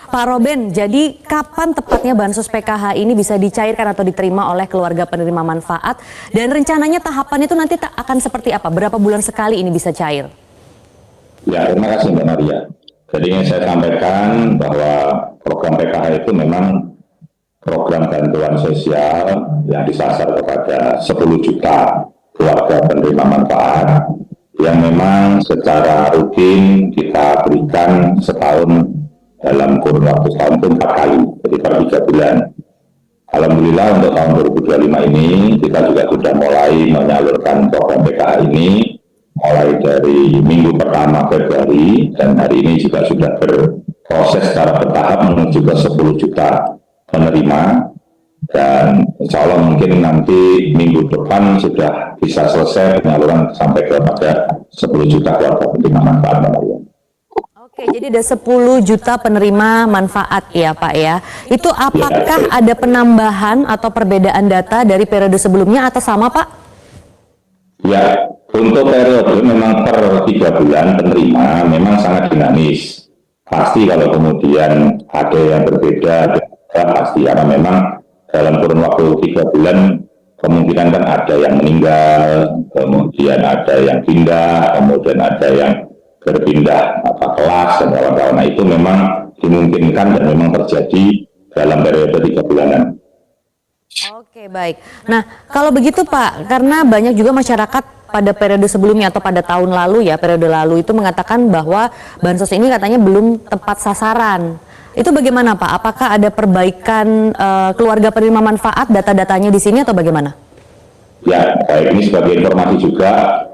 Pak Robin, jadi kapan tepatnya bansos PKH ini bisa dicairkan atau diterima oleh keluarga penerima manfaat? Dan rencananya tahapan itu nanti akan seperti apa? Berapa bulan sekali ini bisa cair? Ya, terima kasih Mbak Maria. Jadi ingin saya sampaikan bahwa program PKH itu memang program bantuan sosial yang disasar kepada 10 juta keluarga penerima manfaat yang memang secara rutin kita berikan setahun dalam kurun waktu setahun itu 4 kali, jadi per 3 bulan. Alhamdulillah untuk tahun 2025 ini kita juga sudah mulai menyalurkan program PKH ini mulai dari minggu pertama Februari, dan hari ini juga sudah berproses secara bertahap menuju ke 10 juta penerima, dan insya Allah mungkin nanti minggu depan sudah bisa selesai penyaluran sampai kepada 10 juta keluarga penerima manfaat. Oke, jadi ada 10 juta penerima manfaat ya Pak ya. Itu apakah ada penambahan atau perbedaan data dari periode sebelumnya atau sama Pak? Ya, untuk periode memang per 3 bulan penerima memang sangat dinamis. Pasti kalau kemudian ada yang berbeda, pasti karena memang dalam kurun waktu 3 bulan kemungkinan kan ada yang meninggal, kemudian ada yang pindah, kemudian ada yang berpindah kelas dan kawan-kawan. Nah, itu memang dimungkinkan dan memang terjadi dalam periode 3 bulanan. Oke, baik. Nah, kalau begitu Pak, karena banyak juga masyarakat pada periode sebelumnya atau pada tahun lalu ya, periode lalu itu mengatakan bahwa bansos ini katanya belum tepat sasaran. Itu bagaimana Pak? Apakah ada perbaikan keluarga penerima manfaat data-datanya di sini atau bagaimana? Ya, baik, ini sebagai informasi juga.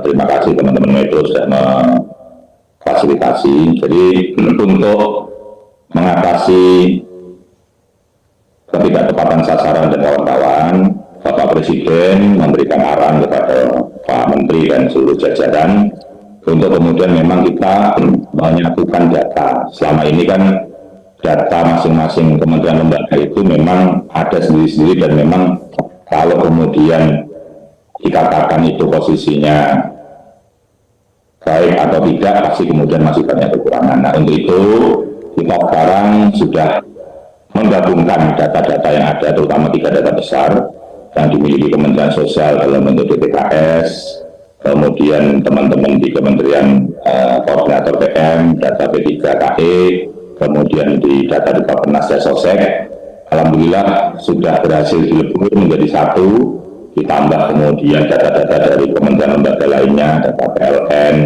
Terima kasih teman-teman Metro sudah memfasilitasi. Jadi untuk mengatasi ketidaktepatan sasaran dan kawan-kawan, Bapak Presiden memberikan arahan kepada Pak Menteri dan seluruh jajaran untuk kemudian memang kita menyatukan data. Selama ini kan data masing-masing kementerian lembaga itu memang ada sendiri-sendiri, dan memang kalau kemudian dikatakan itu posisinya baik atau tidak, pasti kemudian masih banyak kekurangan. Nah, untuk itu kita sekarang sudah menggabungkan data-data yang ada, terutama 3 data besar yang dimiliki Kementerian Sosial dalam bentuk DPKS, kemudian teman-teman di Kementerian Koordinator PM, data P3KE, kemudian di data di Bapenas Sosek. Alhamdulillah sudah berhasil dilebur menjadi satu, ditambah kemudian data-data dari kementerian lembaga lainnya, data PLN,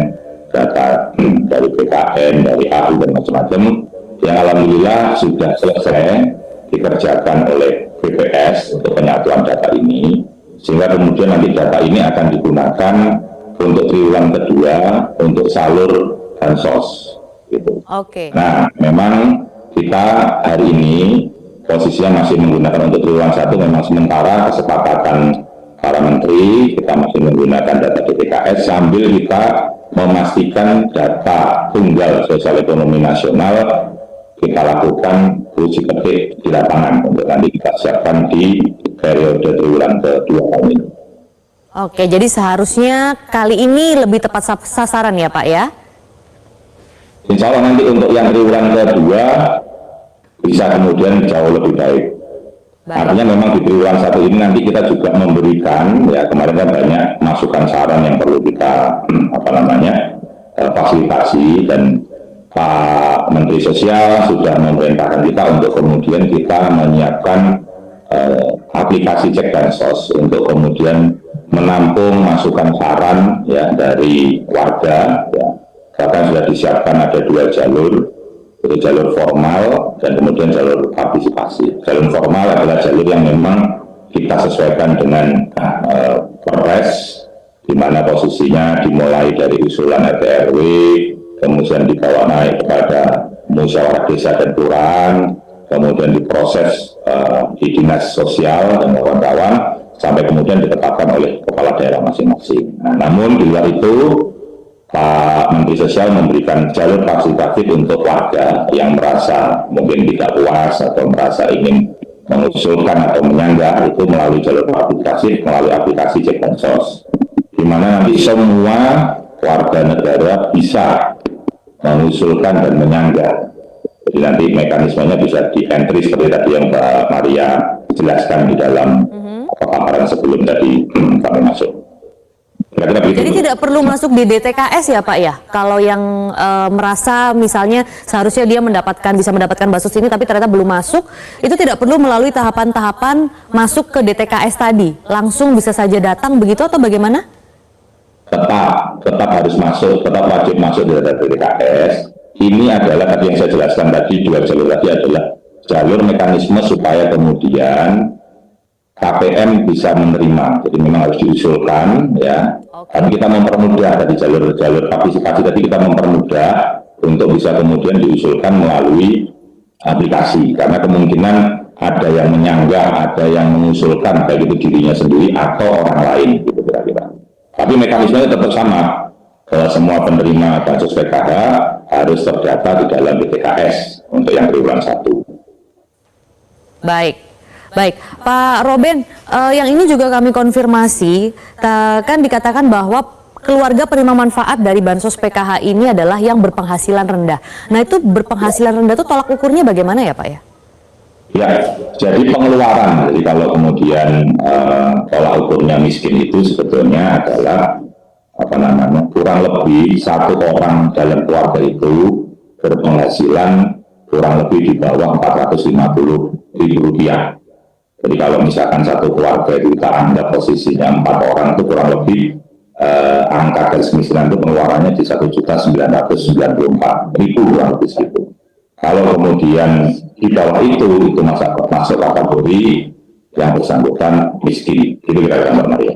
data dari PKN, dari AU dan macam-macam, yang alhamdulillah sudah selesai dikerjakan oleh BPS untuk penyatuan data ini, sehingga kemudian nanti data ini akan digunakan untuk triwulan kedua untuk salur bansos gitu. Oke. Nah, memang kita hari ini posisinya masih menggunakan untuk triwulan 1, memang sementara kesepakatan para menteri, kita masih menggunakan data DPKS sambil kita memastikan data tunggal sosial ekonomi nasional kita lakukan uji petik di lapangan untuk nanti kita siapkan di periode triwulan kedua tahun ini. Oke, jadi seharusnya kali ini lebih tepat sasaran ya Pak ya? Insya Allah nanti untuk yang triwulan kedua bisa kemudian jauh lebih baik. Artinya memang di triwulan 1 ini nanti kita juga memberikan, ya kemarin kan banyak masukan saran yang perlu kita fasilitasi, dan Pak Menteri Sosial sudah memerintahkan kita untuk kemudian kita menyiapkan aplikasi cek bansos untuk kemudian menampung masukan saran ya dari warga. Ya. Bahkan sudah disiapkan ada 2 jalur. Itu jalur formal dan kemudian jalur partisipasi. Jalur formal adalah jalur yang memang kita sesuaikan dengan Perpres, di mana posisinya dimulai dari usulan RT RW, kemudian dibawa naik kepada musyawarah desa dan kelurahan, kemudian diproses di dinas sosial dan kawan-kawan, sampai kemudian ditetapkan oleh kepala daerah masing-masing. Nah, namun di luar itu Pak Menteri Sosial memberikan jalur fasilitatif untuk warga yang merasa mungkin tidak puas atau merasa ingin mengusulkan atau menyanggah, itu melalui jalur fasilitatif, melalui aplikasi cek bansos, di mana nanti semua warga negara bisa mengusulkan dan menyanggah Jadi nanti mekanismenya bisa di-entry seperti tadi yang Mbak Maria jelaskan di dalam paparan sebelum tadi kami masuk. Kira-kira begitu. Jadi tidak perlu masuk di DTKS ya Pak ya? Kalau yang merasa misalnya seharusnya dia bisa mendapatkan bansos ini tapi ternyata belum masuk, itu tidak perlu melalui tahapan-tahapan masuk ke DTKS tadi? Langsung bisa saja datang begitu atau bagaimana? Tetap harus masuk, tetap wajib masuk di DTKS. Ini adalah tadi yang saya jelaskan tadi, dua jalur tadi adalah jalur mekanisme supaya kemudian KPM bisa menerima. Jadi memang harus diusulkan ya. Tapi kita mempermudah dari jalur-jalur partisipasi tadi, kita mempermudah untuk bisa kemudian diusulkan melalui aplikasi. Karena kemungkinan ada yang menyanggah, ada yang mengusulkan baik itu dirinya sendiri atau orang lain gitu kira-kira. Tapi mekanismenya tetap sama. Bahwa semua penerima bansos PKH harus terdata di dalam DTKS untuk yang triwulan 1. Baik. Baik, Pak Roben, yang ini juga kami konfirmasi, kan dikatakan bahwa keluarga penerima manfaat dari bansos PKH ini adalah yang berpenghasilan rendah. Nah itu berpenghasilan rendah itu tolak ukurnya bagaimana ya Pak ya? Ya, jadi pengeluaran, jadi kalau kemudian tolak ukurnya miskin itu sebetulnya adalah kurang lebih satu orang dalam keluarga itu berpenghasilan kurang lebih di bawah Rp450.000. Jadi kalau misalkan satu keluarga itu kita anggap posisinya 4 orang itu kurang lebih angka garis kemiskinan itu pengeluarannya di 1.994.000 kurang lebih segitu. Kalau kemudian di bawah itu masuk kategori yang bersangkutan miskin. Itu kira-kira Mbak Maria.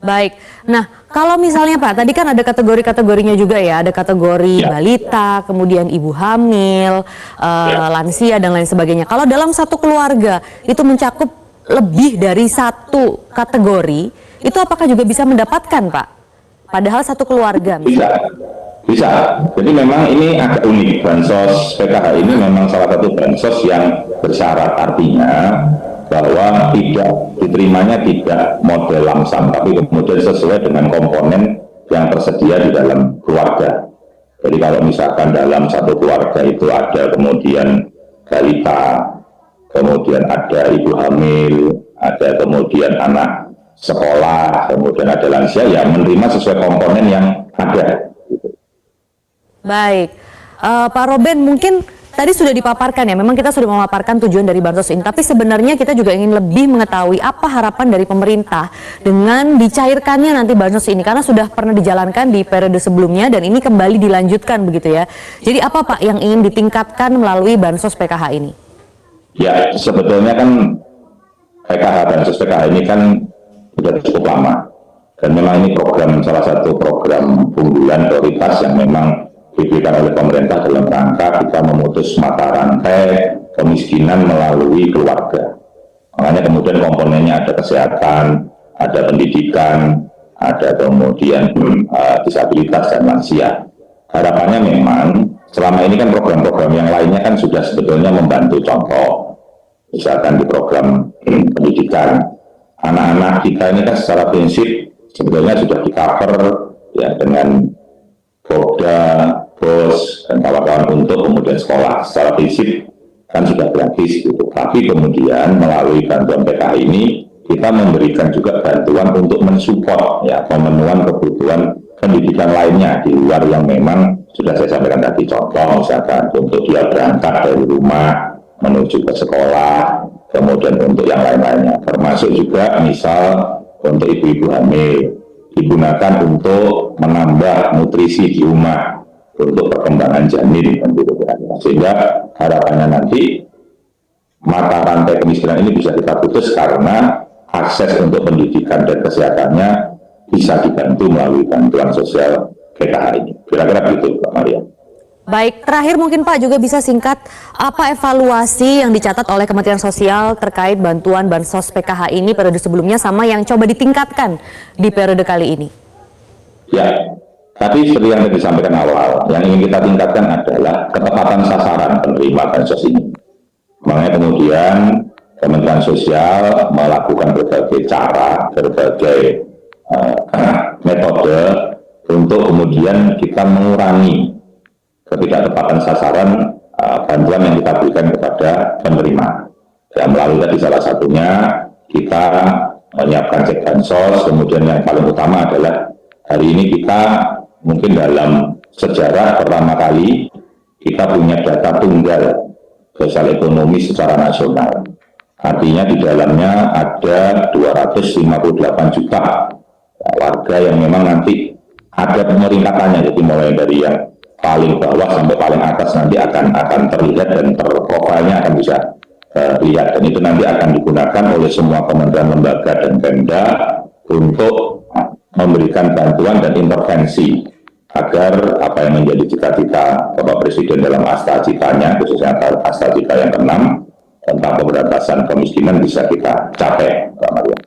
Baik, nah kalau misalnya Pak, tadi kan ada kategori-kategorinya juga ya, ada kategori balita, kemudian ibu hamil, lansia dan lain sebagainya. Kalau dalam satu keluarga itu mencakup lebih dari satu kategori, itu apakah juga bisa mendapatkan Pak? Padahal satu keluarga misalnya. Bisa. Jadi memang ini agak unik, bansos PKH ini memang salah satu bansos yang bersyarat, artinya bahwa tidak diterimanya tidak model lamsam, tapi kemudian sesuai dengan komponen yang tersedia di dalam keluarga. Jadi kalau misalkan dalam satu keluarga itu ada kemudian balita, kemudian ada ibu hamil, ada kemudian anak sekolah, kemudian ada lansia, ya menerima sesuai komponen yang ada. Baik, Pak Roben, mungkin tadi sudah dipaparkan ya, memang kita sudah memaparkan tujuan dari bansos ini, tapi sebenarnya kita juga ingin lebih mengetahui apa harapan dari pemerintah dengan dicairkannya nanti bansos ini, karena sudah pernah dijalankan di periode sebelumnya dan ini kembali dilanjutkan begitu ya. Jadi apa Pak yang ingin ditingkatkan melalui bansos PKH ini? Ya, sebetulnya kan bansos PKH ini kan sudah cukup lama dan memang ini salah satu program unggulan prioritas yang memang diberikan oleh pemerintah dalam rangka kita memutus mata rantai kemiskinan melalui keluarga. Makanya kemudian komponennya ada kesehatan, ada pendidikan, ada kemudian disabilitas dan lansia. Harapannya memang selama ini kan program-program yang lainnya kan sudah sebetulnya membantu, contoh misalkan di program pendidikan anak-anak kita ini kan secara prinsip sebetulnya sudah di-cover ya dengan Polda, BOS, dan kawan-kawan untuk kemudian sekolah secara prinsip kan sudah gratis gitu. Tapi kemudian melalui bantuan PKH ini kita memberikan juga bantuan untuk mensupport ya pemenuhan kebutuhan pendidikan lainnya di luar yang memang sudah saya sampaikan tadi, contoh misalkan untuk dia berangkat dari rumah menuju ke sekolah, kemudian untuk yang lain-lainnya, termasuk juga misal untuk ibu-ibu hamil digunakan untuk menambah nutrisi di rumah untuk perkembangan janin dan gitu. Sehingga harapannya nanti mata rantai kemiskinan ini bisa kita putus karena akses untuk pendidikan dan kesehatannya bisa dibantu melalui bantuan sosial PKH ini. Kira-kira begitu Pak Maria. Baik, terakhir mungkin Pak juga bisa singkat apa evaluasi yang dicatat oleh Kementerian Sosial terkait bantuan bansos PKH ini periode sebelumnya sama yang coba ditingkatkan di periode kali ini? Ya, tapi seperti yang tadi disampaikan awal, yang ingin kita tingkatkan adalah ketepatan sasaran penerima bansos ini. Makanya kemudian Kementerian Sosial melakukan berbagai cara, berbagai metode untuk kemudian kita mengurangi ketidaktepatan sasaran bantuan yang kita berikan kepada penerima. Ya, melalui tadi salah satunya kita menyiapkan cek bansos, kemudian yang paling utama adalah hari ini kita mungkin dalam sejarah pertama kali kita punya data tunggal sosial ekonomi secara nasional. Artinya di dalamnya ada 258 juta warga yang memang nanti ada pemeringkatannya, jadi mulai dari yang paling bawah sampai paling atas nanti akan terlihat dan profilnya akan bisa lihat, dan itu nanti akan digunakan oleh semua kementerian lembaga dan Pemda untuk memberikan bantuan dan intervensi agar apa yang menjadi cita-cita Bapak Presiden dalam Asta-Citanya, khususnya Asta-Cita yang ke-6 tentang pemberantasan kemiskinan bisa kita capai, Pak Maria.